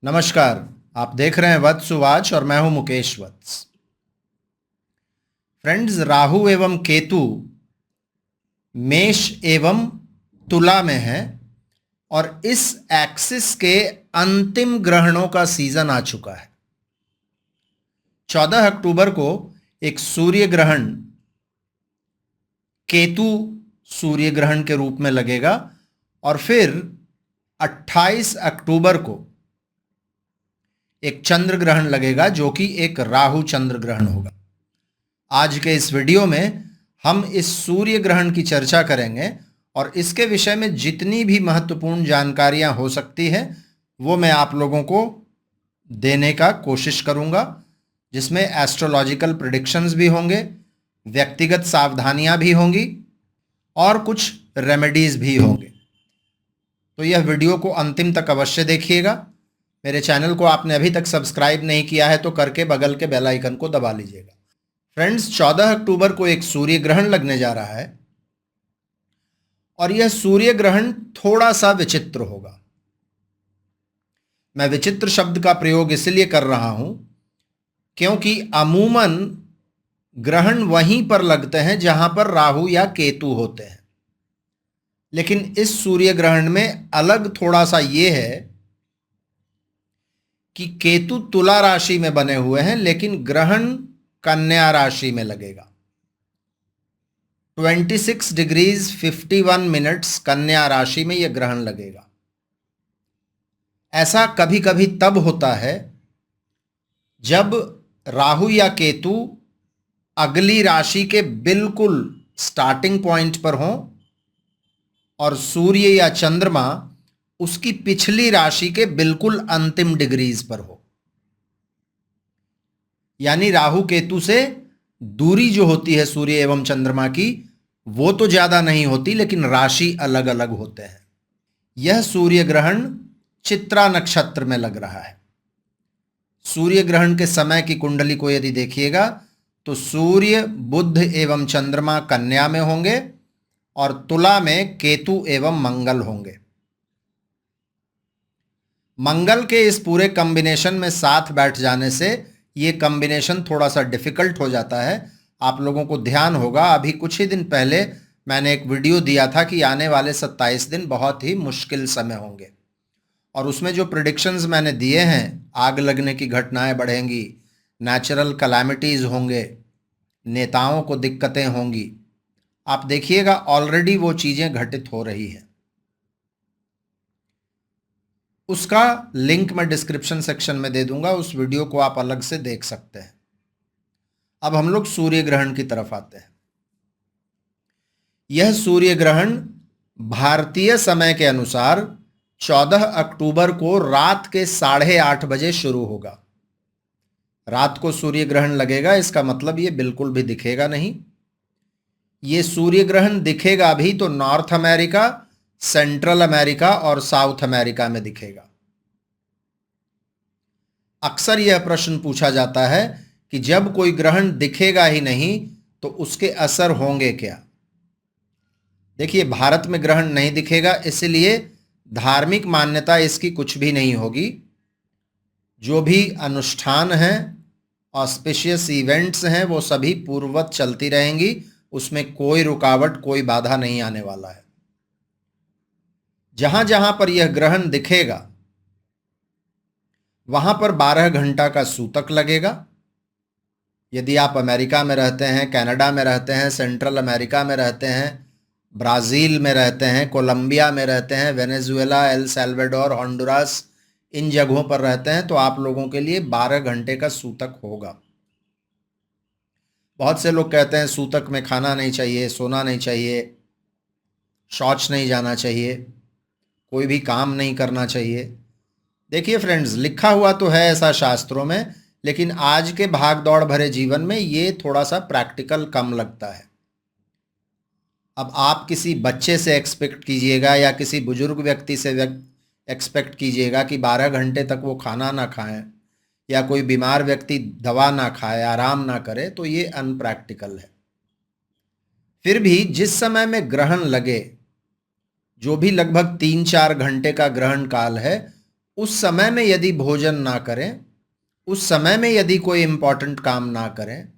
नमस्कार। आप देख रहे हैं वत्सुवाच और मैं हूं मुकेश वत्स। फ्रेंड्स, राहु एवं केतु मेष एवं तुला में है और इस एक्सिस के अंतिम ग्रहणों का सीजन आ चुका है। 14 अक्टूबर को एक सूर्य ग्रहण केतु सूर्य ग्रहण के रूप में लगेगा और फिर 28 अक्टूबर को एक चंद्र ग्रहण लगेगा जो कि एक राहु चंद्र ग्रहण होगा। आज के इस वीडियो में हम इस सूर्य ग्रहण की चर्चा करेंगे और इसके विषय में जितनी भी महत्वपूर्ण जानकारियां हो सकती हैं वो मैं आप लोगों को देने का कोशिश करूंगा, जिसमें एस्ट्रोलॉजिकल प्रेडिक्शंस भी होंगे, व्यक्तिगत सावधानियां भी होंगी और कुछ रेमेडीज भी होंगे। तो यह वीडियो को अंतिम तक अवश्य देखिएगा। मेरे चैनल को आपने अभी तक सब्सक्राइब नहीं किया है तो करके बगल के बेल आइकन को दबा लीजिएगा। फ्रेंड्स, 14 अक्टूबर को एक सूर्य ग्रहण लगने जा रहा है और यह सूर्य ग्रहण थोड़ा सा विचित्र होगा। मैं विचित्र शब्द का प्रयोग इसलिए कर रहा हूं क्योंकि अमूमन ग्रहण वहीं पर लगते हैं जहां पर राहु या केतु होते हैं, लेकिन इस सूर्य ग्रहण में अलग थोड़ा सा यह है कि केतु तुला राशि में बने हुए हैं लेकिन ग्रहण कन्या राशि में लगेगा। 26 डिग्रीज 51 मिनट्स कन्या राशि में यह ग्रहण लगेगा। ऐसा कभी कभी तब होता है जब राहु या केतु अगली राशि के बिल्कुल स्टार्टिंग पॉइंट पर हों और सूर्य या चंद्रमा उसकी पिछली राशि के बिल्कुल अंतिम डिग्रीज पर हो। यानी राहु केतु से दूरी जो होती है सूर्य एवं चंद्रमा की वो तो ज्यादा नहीं होती, लेकिन राशि अलग अलग होते हैं। यह सूर्य ग्रहण चित्रा नक्षत्र में लग रहा है। सूर्य ग्रहण के समय की कुंडली को यदि देखिएगा तो सूर्य, बुध एवं चंद्रमा कन्या में होंगे और तुला में केतु एवं मंगल होंगे। मंगल के इस पूरे कॉम्बिनेशन में साथ बैठ जाने से ये कॉम्बिनेशन थोड़ा सा डिफिकल्ट हो जाता है। आप लोगों को ध्यान होगा, अभी कुछ ही दिन पहले मैंने एक वीडियो दिया था कि आने वाले 27 दिन बहुत ही मुश्किल समय होंगे और उसमें जो प्रिडिक्शंस मैंने दिए हैं, आग लगने की घटनाएं बढ़ेंगी, नेचुरल कैलामिटीज़ होंगे, नेताओं को दिक्कतें होंगी। आप देखिएगा ऑलरेडी वो चीज़ें घटित हो रही हैं। उसका लिंक मैं डिस्क्रिप्शन सेक्शन में दे दूंगा, उस वीडियो को आप अलग से देख सकते हैं। अब हम लोग सूर्य ग्रहण की तरफ आते हैं। यह सूर्य ग्रहण भारतीय समय के अनुसार 14 अक्टूबर को रात के 8:30 बजे शुरू होगा। रात को सूर्य ग्रहण लगेगा, इसका मतलब ये बिल्कुल भी दिखेगा नहीं। ये सूर्य ग्रहण दिखेगा भी तो नॉर्थ अमेरिका, सेंट्रल अमेरिका और साउथ अमेरिका में दिखेगा। अक्सर यह प्रश्न पूछा जाता है कि जब कोई ग्रहण दिखेगा ही नहीं तो उसके असर होंगे क्या। देखिए, भारत में ग्रहण नहीं दिखेगा इसलिए धार्मिक मान्यता इसकी कुछ भी नहीं होगी। जो भी अनुष्ठान हैं, ऑस्पिशियस इवेंट्स हैं, वो सभी पूर्ववत चलती रहेंगी, उसमें कोई रुकावट, कोई बाधा नहीं आने वाला है। जहां जहां पर यह ग्रहण दिखेगा वहां पर 12 घंटा का सूतक लगेगा। यदि आप अमेरिका में रहते हैं, कनाडा में रहते हैं, सेंट्रल अमेरिका में रहते हैं, ब्राज़ील में रहते हैं, कोलंबिया में रहते हैं, वेनेजुएला, एल साल्वाडोर, होंडुरास, इन जगहों पर रहते हैं तो आप लोगों के लिए 12 घंटे का सूतक होगा। बहुत से लोग कहते हैं सूतक में खाना नहीं चाहिए, सोना नहीं चाहिए, शौच नहीं जाना चाहिए, कोई भी काम नहीं करना चाहिए। देखिए फ्रेंड्स, लिखा हुआ तो है ऐसा शास्त्रों में, लेकिन आज के भाग दौड़ भरे जीवन में ये थोड़ा सा प्रैक्टिकल कम लगता है। अब आप किसी बच्चे से एक्सपेक्ट कीजिएगा या किसी बुजुर्ग व्यक्ति से एक्सपेक्ट कीजिएगा कि 12 घंटे तक वो खाना ना खाएं या कोई बीमार व्यक्ति दवा ना खाए, आराम ना करे, तो ये अनप्रैक्टिकल है। फिर भी जिस समय में ग्रहण लगे, जो भी लगभग 3-4 घंटे का ग्रहण काल है, उस समय में यदि भोजन ना करें, उस समय में यदि कोई इम्पोर्टेंट काम ना करें,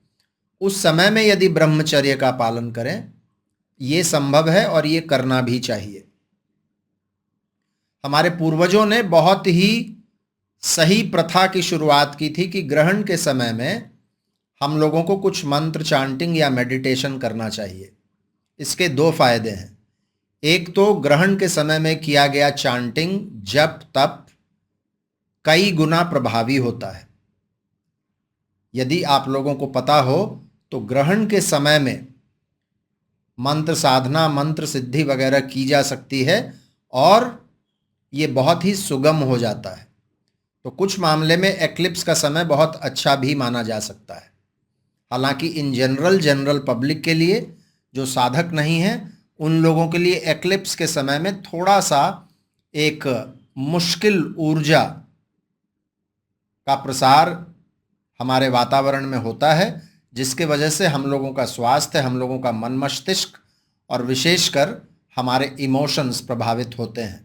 उस समय में यदि ब्रह्मचर्य का पालन करें, ये संभव है और ये करना भी चाहिए। हमारे पूर्वजों ने बहुत ही सही प्रथा की शुरुआत की थी कि ग्रहण के समय में हम लोगों को कुछ मंत्र चांटिंग या मेडिटेशन करना चाहिए। इसके दो फायदे हैं। एक तो ग्रहण के समय में किया गया चांटिंग जप तप कई गुना प्रभावी होता है। यदि आप लोगों को पता हो तो ग्रहण के समय में मंत्र साधना, मंत्र सिद्धि वगैरह की जा सकती है और ये बहुत ही सुगम हो जाता है। तो कुछ मामले में एक्लिप्स का समय बहुत अच्छा भी माना जा सकता है। हालांकि इन जनरल पब्लिक के लिए, जो साधक नहीं है, उन लोगों के लिए एक्लिप्स के समय में थोड़ा सा एक मुश्किल ऊर्जा का प्रसार हमारे वातावरण में होता है, जिसके वजह से हम लोगों का स्वास्थ्य, हम लोगों का मन मस्तिष्क और विशेषकर हमारे इमोशंस प्रभावित होते हैं।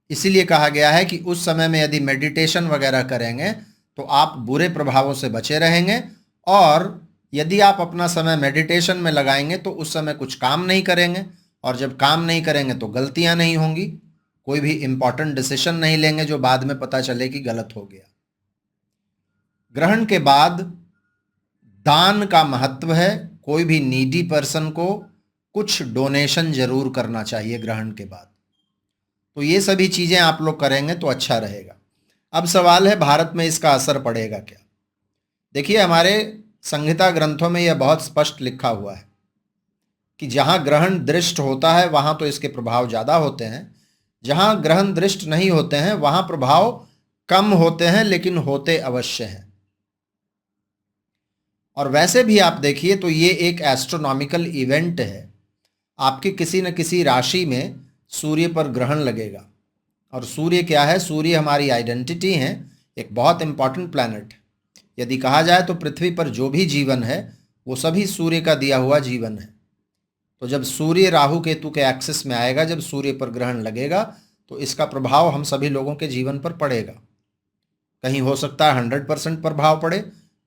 इसीलिए कहा गया है कि उस समय में यदि मेडिटेशन वगैरह करेंगे तो आप बुरे प्रभावों से बचे रहेंगे, और यदि आप अपना समय मेडिटेशन में लगाएंगे तो उस समय कुछ काम नहीं करेंगे, और जब काम नहीं करेंगे तो गलतियां नहीं होंगी, कोई भी इंपॉर्टेंट डिसीजन नहीं लेंगे जो बाद में पता चले कि गलत हो गया। ग्रहण के बाद दान का महत्व है। कोई भी नीडी पर्सन को कुछ डोनेशन जरूर करना चाहिए ग्रहण के बाद। तो ये सभी चीजें आप लोग करेंगे तो अच्छा रहेगा। अब सवाल है, भारत में इसका असर पड़ेगा क्या? देखिए, हमारे संहिता ग्रंथों में यह बहुत स्पष्ट लिखा हुआ है कि जहां ग्रहण दृष्ट होता है वहां तो इसके प्रभाव ज्यादा होते हैं, जहां ग्रहण दृष्ट नहीं होते हैं वहां प्रभाव कम होते हैं, लेकिन होते अवश्य हैं। और वैसे भी आप देखिए तो ये एक एस्ट्रोनॉमिकल इवेंट है। आपकी किसी न किसी राशि में सूर्य पर ग्रहण लगेगा, और सूर्य क्या है? सूर्य हमारी आइडेंटिटी है, एक बहुत इंपॉर्टेंट प्लैनेट। यदि कहा जाए तो पृथ्वी पर जो भी जीवन है वो सभी सूर्य का दिया हुआ जीवन है। तो जब सूर्य राहु केतु के एक्सिस में आएगा, जब सूर्य पर ग्रहण लगेगा, तो इसका प्रभाव हम सभी लोगों के जीवन पर पड़ेगा। कहीं हो सकता है 100% प्रभाव पड़े,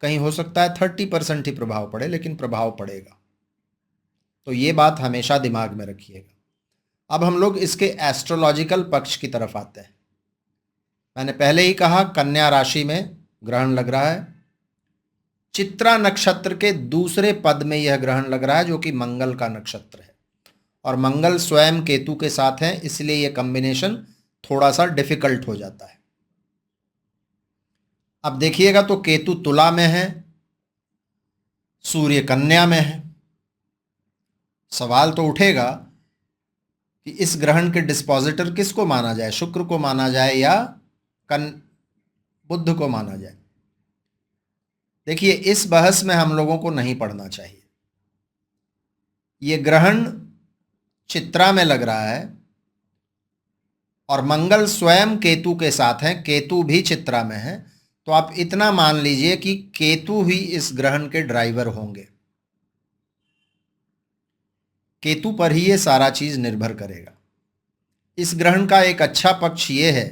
कहीं हो सकता है 30% ही प्रभाव पड़े, लेकिन प्रभाव पड़ेगा। तो ये बात हमेशा दिमाग में रखिएगा। अब हम लोग इसके एस्ट्रोलॉजिकल पक्ष की तरफ आते हैं। मैंने पहले ही कहा, कन्या राशि में ग्रहण लग रहा है। चित्रा नक्षत्र के दूसरे पद में यह ग्रहण लग रहा है, जो कि मंगल का नक्षत्र है, और मंगल स्वयं केतु के साथ है, इसलिए यह कॉम्बिनेशन थोड़ा सा डिफिकल्ट हो जाता है। अब देखिएगा तो केतु तुला में है, सूर्य कन्या में है। सवाल तो उठेगा कि इस ग्रहण के डिस्पोजिटर किसको माना जाए, शुक्र को माना जाए या बुध को माना जाए? देखिए, इस बहस में हम लोगों को नहीं पढ़ना चाहिए। ये ग्रहण चित्रा में लग रहा है और मंगल स्वयं केतु के साथ है, केतु भी चित्रा में है, तो आप इतना मान लीजिए कि केतु ही इस ग्रहण के ड्राइवर होंगे। केतु पर ही ये सारा चीज निर्भर करेगा। इस ग्रहण का एक अच्छा पक्ष ये है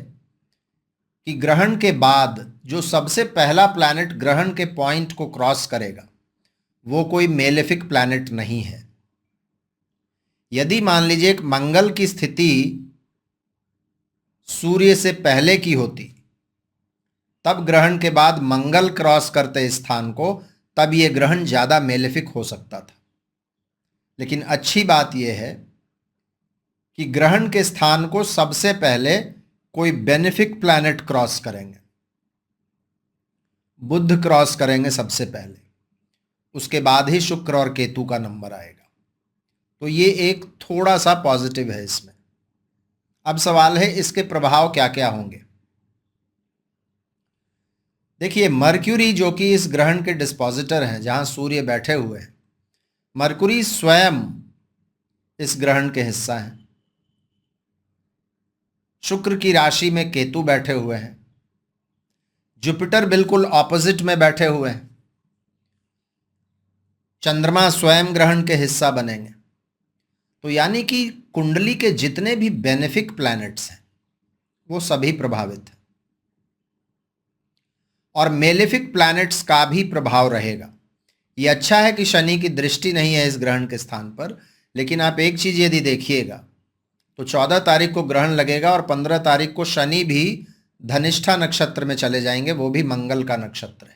कि ग्रहण के बाद जो सबसे पहला प्लैनेट ग्रहण के पॉइंट को क्रॉस करेगा वो कोई मेलेफिक प्लैनेट नहीं है। यदि मान लीजिए एक मंगल की स्थिति सूर्य से पहले की होती, तब ग्रहण के बाद मंगल क्रॉस करते स्थान को, तब यह ग्रहण ज्यादा मेलेफिक हो सकता था। लेकिन अच्छी बात यह है कि ग्रहण के स्थान को सबसे पहले कोई बेनिफिक प्लैनेट क्रॉस करेंगे। बुध क्रॉस करेंगे सबसे पहले, उसके बाद ही शुक्र और केतु का नंबर आएगा। तो ये एक थोड़ा सा पॉजिटिव है इसमें। अब सवाल है, इसके प्रभाव क्या क्या होंगे? देखिए, मर्क्यूरी जो कि इस ग्रहण के डिस्पोजिटर हैं, जहां सूर्य बैठे हुए हैं, मर्क्यूरी स्वयं इस ग्रहण के हिस्सा हैं। शुक्र की राशि में केतु बैठे हुए हैं, जुपिटर बिल्कुल ऑपोजिट में बैठे हुए हैं, चंद्रमा स्वयं ग्रहण के हिस्सा बनेंगे। तो यानी कि कुंडली के जितने भी बेनिफिक प्लैनेट्स हैं वो सभी प्रभावित है। और मेलेफिक प्लैनेट्स का भी प्रभाव रहेगा। ये अच्छा है कि शनि की दृष्टि नहीं है इस ग्रहण के स्थान पर, लेकिन आप एक चीज यदि देखिएगा तो 14 तारीख को ग्रहण लगेगा और 15 तारीख को शनि भी धनिष्ठा नक्षत्र में चले जाएंगे, वो भी मंगल का नक्षत्र है।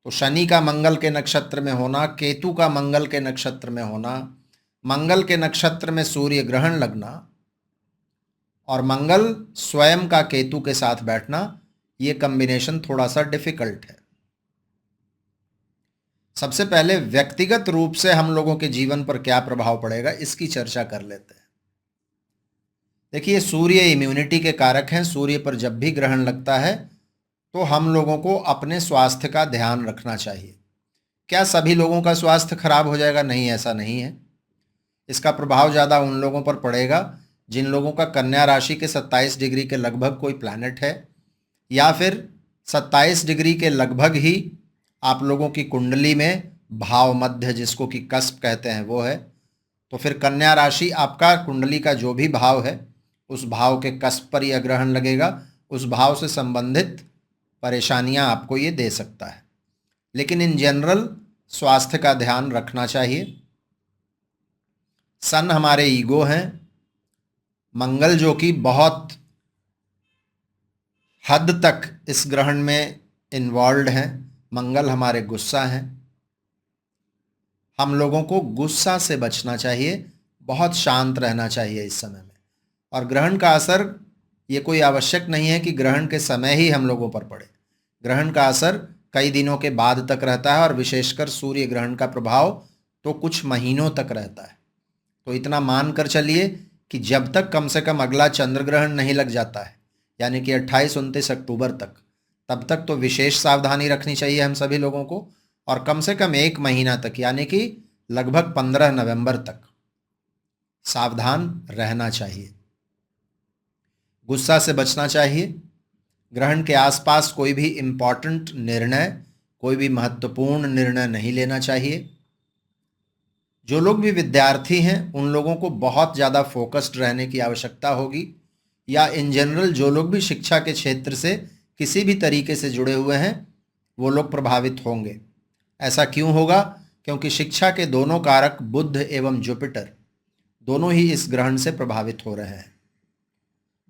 तो शनि का मंगल के नक्षत्र में होना, केतु का मंगल के नक्षत्र में होना, मंगल के नक्षत्र में सूर्य ग्रहण लगना और मंगल स्वयं का केतु के साथ बैठना, ये कॉम्बिनेशन थोड़ा सा डिफिकल्ट है। सबसे पहले व्यक्तिगत रूप से हम लोगों के जीवन पर क्या प्रभाव पड़ेगा इसकी चर्चा कर लेते हैं। देखिए, सूर्य इम्यूनिटी के कारक हैं। सूर्य पर जब भी ग्रहण लगता है तो हम लोगों को अपने स्वास्थ्य का ध्यान रखना चाहिए। क्या सभी लोगों का स्वास्थ्य खराब हो जाएगा? नहीं, ऐसा नहीं है। इसका प्रभाव ज़्यादा उन लोगों पर पड़ेगा जिन लोगों का कन्या राशि के 27 डिग्री के लगभग कोई प्लैनेट है, या फिर 27 डिग्री के लगभग ही आप लोगों की कुंडली में भाव मध्य, जिसको कि कस्प कहते हैं, वो है। तो फिर कन्या राशि आपका कुंडली का जो भी भाव है उस भाव के कस्प पर यह ग्रहण लगेगा। उस भाव से संबंधित परेशानियां आपको ये दे सकता है, लेकिन इन जनरल स्वास्थ्य का ध्यान रखना चाहिए। सन हमारे ईगो हैं, मंगल जो कि बहुत हद तक इस ग्रहण में इन्वॉल्व हैं, मंगल हमारे गुस्सा हैं। हम लोगों को गुस्सा से बचना चाहिए, बहुत शांत रहना चाहिए इस समय में। और ग्रहण का असर ये कोई आवश्यक नहीं है कि ग्रहण के समय ही हम लोगों पर पड़े। ग्रहण का असर कई दिनों के बाद तक रहता है और विशेषकर सूर्य ग्रहण का प्रभाव तो कुछ महीनों तक रहता है। तो इतना मान कर चलिए कि जब तक कम से कम अगला चंद्र ग्रहण नहीं लग जाता है, यानी कि 28-29 अक्टूबर तक, तब तक तो विशेष सावधानी रखनी चाहिए हम सभी लोगों को। और कम से कम 1 महीना तक, यानी कि लगभग 15 नवंबर तक सावधान रहना चाहिए। गुस्सा से बचना चाहिए। ग्रहण के आसपास कोई भी इम्पॉर्टेंट निर्णय, कोई भी महत्वपूर्ण निर्णय नहीं लेना चाहिए। जो लोग भी विद्यार्थी हैं उन लोगों को बहुत ज़्यादा फोकस्ड रहने की आवश्यकता होगी, या इन जनरल जो लोग भी शिक्षा के क्षेत्र से किसी भी तरीके से जुड़े हुए हैं वो लोग प्रभावित होंगे। ऐसा क्यों होगा? क्योंकि शिक्षा के दोनों कारक बुध एवं जुपिटर दोनों ही इस ग्रहण से प्रभावित हो रहे हैं।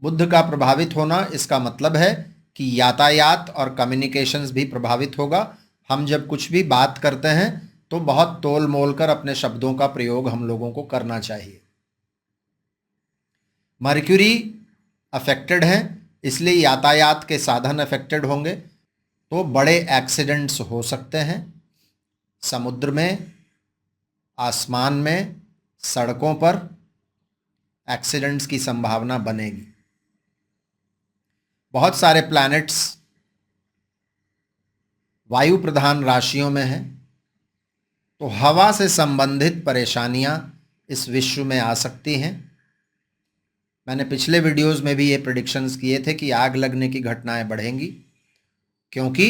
बुध का प्रभावित होना, इसका मतलब है कि यातायात और कम्युनिकेशंस भी प्रभावित होगा। हम जब कुछ भी बात करते हैं तो बहुत तोल मोल कर अपने शब्दों का प्रयोग हम लोगों को करना चाहिए। मर्क्यूरी अफेक्टेड है, इसलिए यातायात के साधन अफेक्टेड होंगे, तो बड़े एक्सीडेंट्स हो सकते हैं। समुद्र में, आसमान में, सड़कों पर एक्सीडेंट्स की संभावना बनेगी। बहुत सारे प्लैनेट्स वायु प्रधान राशियों में हैं, तो हवा से संबंधित परेशानियां इस विश्व में आ सकती हैं। मैंने पिछले वीडियोस में भी ये प्रेडिक्शंस किए थे कि आग लगने की घटनाएं बढ़ेंगी, क्योंकि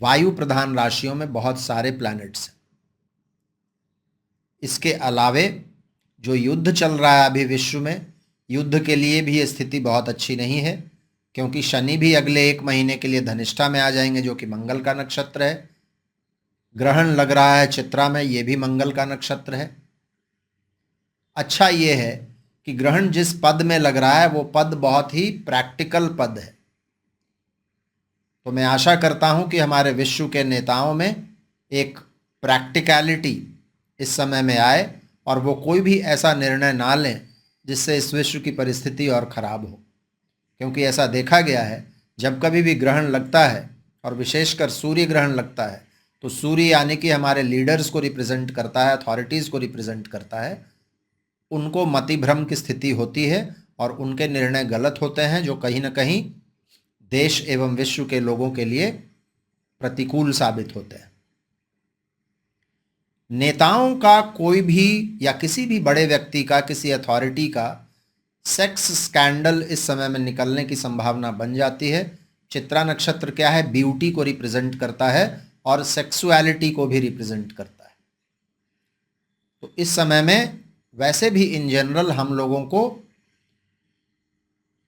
वायु प्रधान राशियों में बहुत सारे प्लैनेट्स हैं। इसके अलावे जो युद्ध चल रहा है अभी विश्व में, युद्ध के लिए भी ये स्थिति बहुत अच्छी नहीं है, क्योंकि शनि भी अगले 1 महीने के लिए धनिष्ठा में आ जाएंगे, जो कि मंगल का नक्षत्र है। ग्रहण लग रहा है चित्रा में, ये भी मंगल का नक्षत्र है। अच्छा ये है कि ग्रहण जिस पद में लग रहा है वो पद बहुत ही प्रैक्टिकल पद है। तो मैं आशा करता हूं कि हमारे विश्व के नेताओं में एक प्रैक्टिकलिटी इस समय में आए और वो कोई भी ऐसा निर्णय ना लें जिससे इस विश्व की परिस्थिति और खराब हो। क्योंकि ऐसा देखा गया है, जब कभी भी ग्रहण लगता है और विशेषकर सूर्य ग्रहण लगता है, तो सूर्य यानी कि हमारे लीडर्स को रिप्रेजेंट करता है, अथॉरिटीज़ को रिप्रेजेंट करता है। उनको मतिभ्रम की स्थिति होती है और उनके निर्णय गलत होते हैं, जो कहीं ना कहीं देश एवं विश्व के लोगों के लिए प्रतिकूल साबित होते हैं। नेताओं का कोई भी या किसी भी बड़े व्यक्ति का, किसी अथॉरिटी का सेक्स स्कैंडल इस समय में निकलने की संभावना बन जाती है। चित्रा नक्षत्र क्या है? ब्यूटी को रिप्रेजेंट करता है और सेक्सुअलिटी को भी रिप्रेजेंट करता है। तो इस समय में वैसे भी इन जनरल हम लोगों को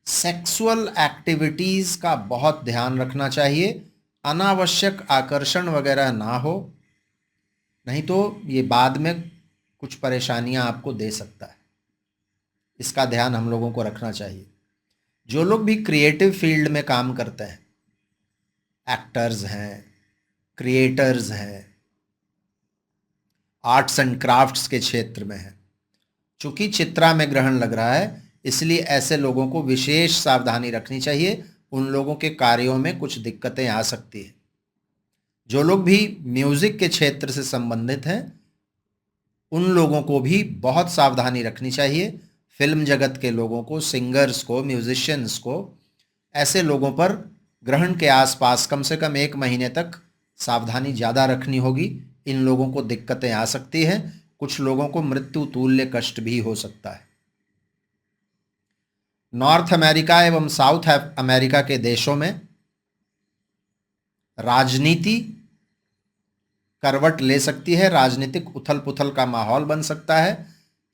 सेक्सुअल एक्टिविटीज का बहुत ध्यान रखना चाहिए, अनावश्यक आकर्षण वगैरह ना हो, नहीं तो ये बाद में कुछ परेशानियां आपको दे सकता है। इसका ध्यान हम लोगों को रखना चाहिए। जो लोग भी क्रिएटिव फील्ड में काम करते हैं, एक्टर्स हैं, क्रिएटर्स हैं, आर्ट्स एंड क्राफ्ट्स के क्षेत्र में हैं, चूंकि चित्रा में ग्रहण लग रहा है इसलिए ऐसे लोगों को विशेष सावधानी रखनी चाहिए। उन लोगों के कार्यों में कुछ दिक्कतें आ सकती है। जो लोग भी म्यूजिक के क्षेत्र से संबंधित हैं उन लोगों को भी बहुत सावधानी रखनी चाहिए। फिल्म जगत के लोगों को, सिंगर्स को, म्यूजिशियंस को, ऐसे लोगों पर ग्रहण के आसपास कम से कम 1 महीने तक सावधानी ज़्यादा रखनी होगी। इन लोगों को दिक्कतें आ सकती हैं, कुछ लोगों को मृत्यु तुल्य कष्ट भी हो सकता है। नॉर्थ अमेरिका एवं साउथ अमेरिका के देशों में राजनीति करवट ले सकती है, राजनीतिक उथल पुथल का माहौल बन सकता है,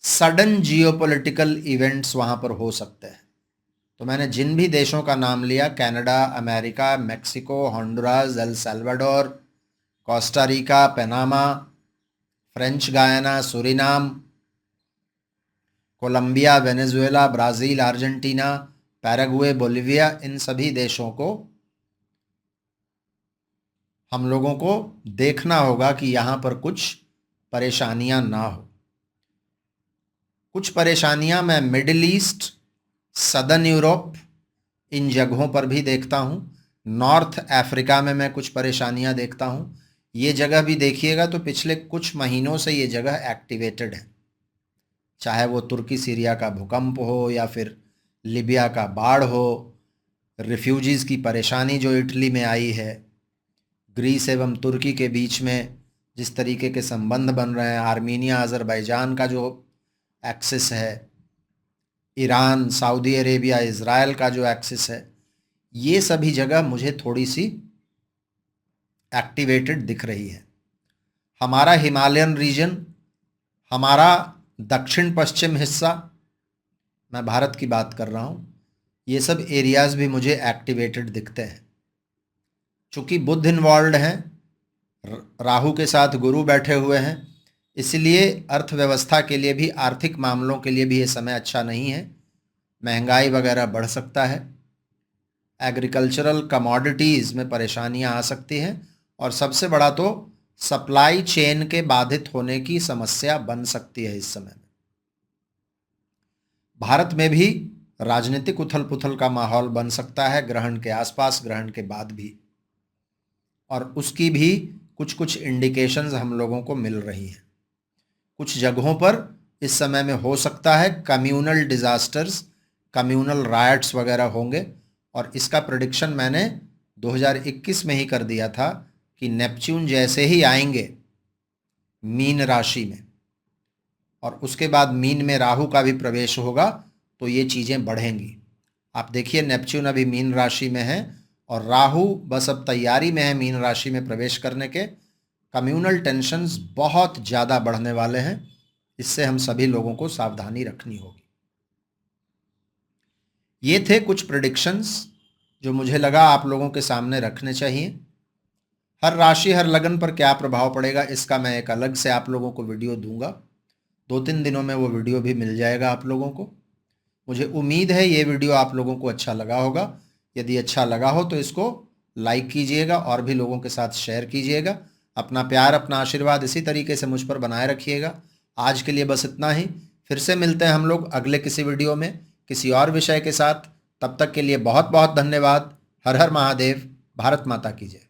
सडन जियोपॉलिटिकल इवेंट्स वहां पर हो सकते हैं। तो मैंने जिन भी देशों का नाम लिया, Canada, America, Mexico, Honduras, El Salvador, Costa Rica, Panama, French Guiana, Suriname, Colombia, Venezuela, Brazil, Argentina, Paraguay, Bolivia, इन सभी देशों को हम लोगों को देखना होगा कि यहाँ पर कुछ परेशानियां ना हो। कुछ परेशानियां मैं मिडिल ईस्ट, सदर्न यूरोप, इन जगहों पर भी देखता हूँ। नॉर्थ अफ्रीका में मैं कुछ परेशानियां देखता हूँ। ये जगह भी देखिएगा तो पिछले कुछ महीनों से ये जगह एक्टिवेटेड है, चाहे वो तुर्की सीरिया का भूकंप हो या फिर लिबिया का बाढ़ हो, रिफ्यूजीज़ की परेशानी जो इटली में आई है, ग्रीस एवं तुर्की के बीच में जिस तरीके के संबंध बन रहे हैं, आर्मीनिया अज़रबैजान का जो एक्सिस है, ईरान, सऊदी अरेबिया, इज़राइल का जो एक्सिस है, ये सभी जगह मुझे थोड़ी सी एक्टिवेटेड दिख रही है। हमारा हिमालयन रीजन, हमारा दक्षिण पश्चिम हिस्सा, मैं भारत की बात कर रहा हूँ, ये सब एरियाज़ भी मुझे एक्टिवेटेड दिखते हैं। चूँकि बुध इन्वॉल्व हैं, राहु के साथ गुरु बैठे हुए हैं, इसलिए अर्थव्यवस्था के लिए भी, आर्थिक मामलों के लिए भी ये समय अच्छा नहीं है। महंगाई वगैरह बढ़ सकता है, एग्रीकल्चरल कमोडिटीज़ में परेशानियां आ सकती हैं, और सबसे बड़ा तो सप्लाई चेन के बाधित होने की समस्या बन सकती है इस समय में। भारत में भी राजनीतिक उथल पुथल का माहौल बन सकता है ग्रहण के आसपास, ग्रहण के बाद भी, और उसकी भी कुछ कुछ इंडिकेशंस हम लोगों को मिल रही हैं। कुछ जगहों पर इस समय में हो सकता है कम्यूनल डिजास्टर्स, कम्यूनल रायट्स वगैरह होंगे, और इसका प्रेडिक्शन मैंने 2021 में ही कर दिया था कि नेपच्यून जैसे ही आएंगे मीन राशि में, और उसके बाद मीन में राहु का भी प्रवेश होगा, तो ये चीज़ें बढ़ेंगी। आप देखिए नेपच्यून अभी मीन राशि में है और राहु बस अब तैयारी में है मीन राशि में प्रवेश करने के। कम्यूनल टेंशन्स बहुत ज़्यादा बढ़ने वाले हैं, इससे हम सभी लोगों को सावधानी रखनी होगी। ये थे कुछ प्रेडिक्शंस जो मुझे लगा आप लोगों के सामने रखने चाहिए। हर राशि, हर लगन पर क्या प्रभाव पड़ेगा इसका मैं एक अलग से आप लोगों को वीडियो दूंगा। 2-3 दिनों में वो वीडियो भी मिल जाएगा आप लोगों को। मुझे उम्मीद है ये वीडियो आप लोगों को अच्छा लगा होगा। यदि अच्छा लगा हो तो इसको लाइक कीजिएगा और भी लोगों के साथ शेयर कीजिएगा। अपना प्यार, अपना आशीर्वाद इसी तरीके से मुझ पर बनाए रखिएगा। आज के लिए बस इतना ही। फिर से मिलते हैं हम लोग अगले किसी वीडियो में किसी और विषय के साथ। तब तक के लिए बहुत बहुत धन्यवाद। हर हर महादेव। भारत माता की जय।